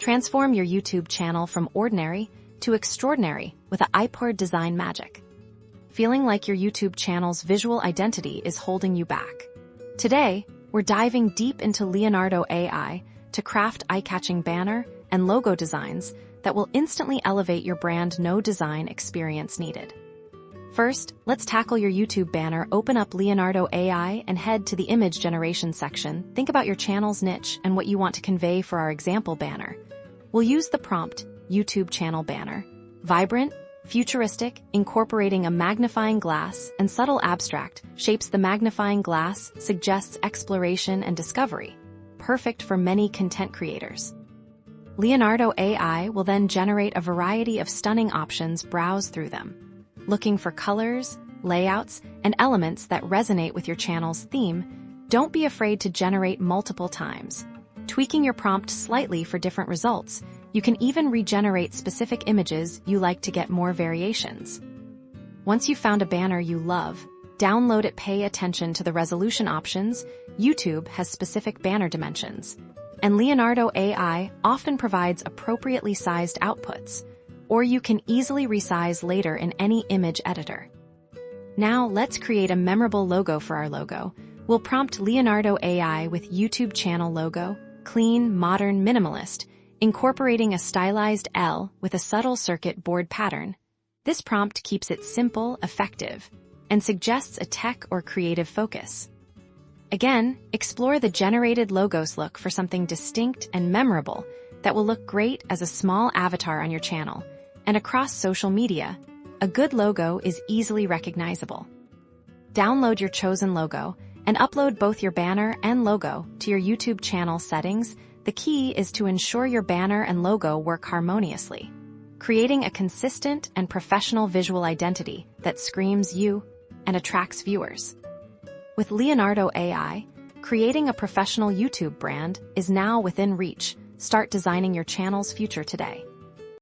Transform your YouTube channel from ordinary to extraordinary with a iPod design magic. Feeling like your YouTube channel's visual identity is holding you back? Today, we're diving deep into Leonardo AI to craft eye-catching banner and logo designs that will instantly elevate your brand no design experience needed. First, let's tackle your YouTube banner. Open up Leonardo AI and head to the image generation section. Think about your channel's niche and what you want to convey for our example banner. We'll use the prompt, YouTube channel banner. Vibrant, futuristic, incorporating a magnifying glass and subtle abstract shapes. The magnifying glass suggests exploration and discovery, perfect for many content creators. Leonardo AI will then generate a variety of stunning options. Browse through them, looking for colors, layouts, and elements that resonate with your channel's theme. Don't be afraid to generate multiple times, tweaking your prompt slightly for different results. You can even regenerate specific images you like to get more variations. Once you've found a banner you love, download it. Pay attention to the resolution options. YouTube has specific banner dimensions, and Leonardo AI often provides appropriately sized outputs, or you can easily resize later in any image editor. Now let's create a memorable logo for our logo. We'll prompt Leonardo AI with YouTube channel logo, clean, modern, minimalist, incorporating a stylized L with a subtle circuit board pattern. This prompt keeps it simple, effective, and suggests a tech or creative focus. Again, explore the generated logos. Look for something distinct and memorable that will look great as a small avatar on your channel and across social media. A good logo is easily recognizable. Download your chosen logo and upload both your banner and logo to your YouTube channel settings. The key is to ensure your banner and logo work harmoniously, creating a consistent and professional visual identity that screams you and attracts viewers. With Leonardo AI, creating a professional YouTube brand is now within reach. Start designing your channel's future today.